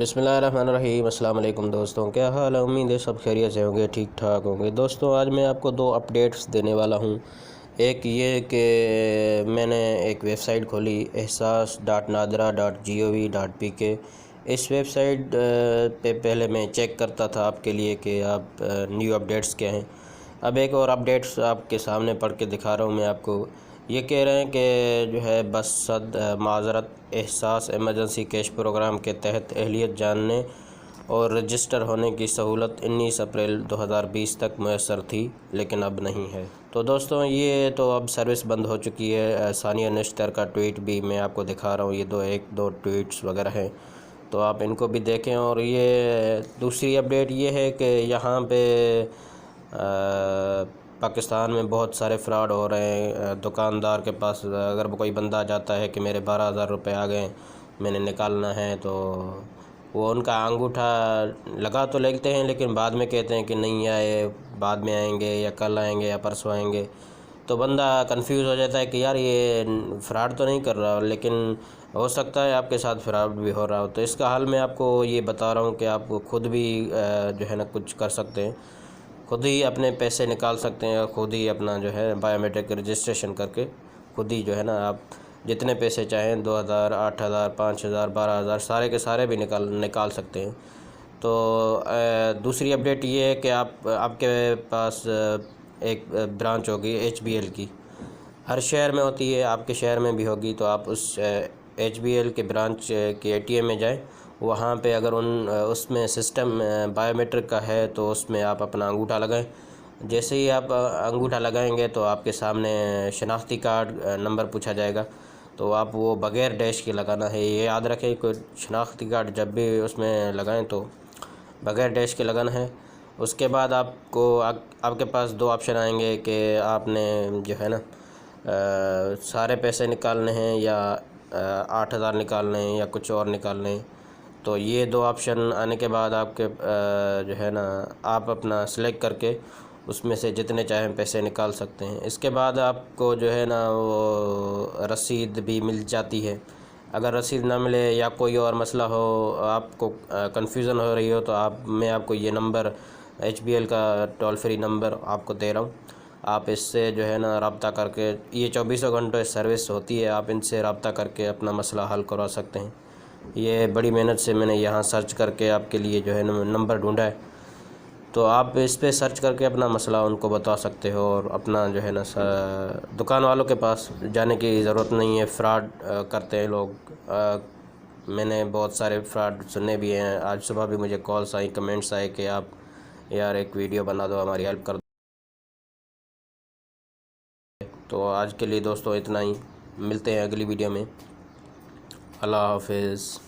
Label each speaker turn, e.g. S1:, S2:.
S1: بسم اللہ الرحمن الرحیم۔ السلام علیکم دوستوں، کیا حال ہے؟ امید ہے سب خیریت سے ہوں گے، ٹھیک ٹھاک ہوں گے۔ دوستوں آج میں آپ کو دو اپڈیٹس دینے والا ہوں۔ ایک یہ کہ میں نے ایک ویب سائٹ کھولی ehsaas.nadra.gov.pk۔ اس ویب سائٹ پہ پہلے میں چیک کرتا تھا آپ کے لیے کہ آپ نیو اپڈیٹس کیا ہیں۔ اب ایک اور اپڈیٹس آپ کے سامنے پڑھ کے دکھا رہا ہوں میں آپ کو۔ یہ کہہ رہے ہیں کہ جو ہے بس معذرت احساس ایمرجنسی کیش پروگرام کے تحت اہلیت جاننے اور رجسٹر ہونے کی سہولت 19 اپریل 2020 تک میسر تھی لیکن اب نہیں ہے۔ تو دوستوں یہ تو اب سروس بند ہو چکی ہے۔ ثانیہ نشتر کا ٹویٹ بھی میں آپ کو دکھا رہا ہوں، یہ دو ٹویٹس وغیرہ ہیں، تو آپ ان کو بھی دیکھیں۔ اور یہ دوسری اپڈیٹ یہ ہے کہ یہاں پہ پاکستان میں بہت سارے فراڈ ہو رہے ہیں۔ دکاندار کے پاس اگر کوئی بندہ جاتا ہے کہ میرے 12,000 روپے آ گئے، میں نے نکالنا ہے، تو وہ ان کا انگوٹھا لگا تو لیتے ہیں لیکن بعد میں کہتے ہیں کہ نہیں آئے، بعد میں آئیں گے یا کل آئیں گے یا پرسوں آئیں گے۔ تو بندہ کنفیوز ہو جاتا ہے کہ یار یہ فراڈ تو نہیں کر رہا، لیکن ہو سکتا ہے آپ کے ساتھ فراڈ بھی ہو رہا ہو۔ تو اس کا حل میں آپ کو یہ بتا رہا ہوں کہ آپ خود بھی جو ہے نا کچھ کر سکتے ہیں، خود ہی اپنے پیسے نکال سکتے ہیں، خود ہی اپنا جو ہے بایومیٹرک رجسٹریشن کر کے خود ہی جو ہے نا آپ جتنے پیسے چاہیں 2,000 8,000 5,000 12,000 سارے کے سارے بھی نکال سکتے ہیں۔ تو دوسری اپڈیٹ یہ ہے کہ آپ کے پاس ایک برانچ ہوگی HBL کی، ہر شہر میں ہوتی ہے، آپ کے شہر میں بھی ہوگی، تو آپ اس HBL کے برانچ کے ATM میں جائیں۔ وہاں پہ اگر اس میں سسٹم بایومیٹرک کا ہے تو اس میں آپ اپنا انگوٹھا لگائیں۔ جیسے ہی آپ انگوٹھا لگائیں گے تو آپ کے سامنے شناختی کارڈ نمبر پوچھا جائے گا، تو آپ وہ بغیر ڈیش کے لگانا ہے۔ یہ یاد رکھیں کہ شناختی کارڈ جب بھی اس میں لگائیں تو بغیر ڈیش کے لگانا ہے۔ اس کے بعد آپ کے پاس دو آپشن آئیں گے کہ آپ نے جو ہے نا سارے پیسے نکالنے ہیں یا 8,000 نکالنے ہیں یا کچھ اور نکالنے ہیں۔ تو یہ دو آپشن آنے کے بعد آپ کے جو ہے نا آپ اپنا سلیکٹ کر کے اس میں سے جتنے چاہیں پیسے نکال سکتے ہیں۔ اس کے بعد آپ کو جو ہے نا وہ رسید بھی مل جاتی ہے۔ اگر رسید نہ ملے یا کوئی اور مسئلہ ہو، آپ کو کنفیوژن ہو رہی ہو، تو میں آپ کو یہ نمبر HBL کا ٹول فری نمبر آپ کو دے رہا ہوں، آپ اس سے جو ہے نا رابطہ کر کے، یہ 24 گھنٹے سروس ہوتی ہے، آپ ان سے رابطہ کر کے اپنا مسئلہ حل کروا سکتے ہیں۔ یہ بڑی محنت سے میں نے یہاں سرچ کر کے آپ کے لیے جو ہے نا نمبر ڈھونڈا ہے، تو آپ اس پہ سرچ کر کے اپنا مسئلہ ان کو بتا سکتے ہو، اور اپنا جو ہے نا دکان والوں کے پاس جانے کی ضرورت نہیں ہے۔ فراڈ کرتے ہیں لوگ، میں نے بہت سارے فراڈ سنے بھی ہیں۔ آج صبح بھی مجھے کالس آئی، کمنٹس آئے کہ آپ یار ایک ویڈیو بنا دو، ہماری ہیلپ کر دو۔ تو آج کے لیے دوستوں اتنا ہی، ملتے ہیں اگلی ویڈیو میں۔ اللہ حافظ۔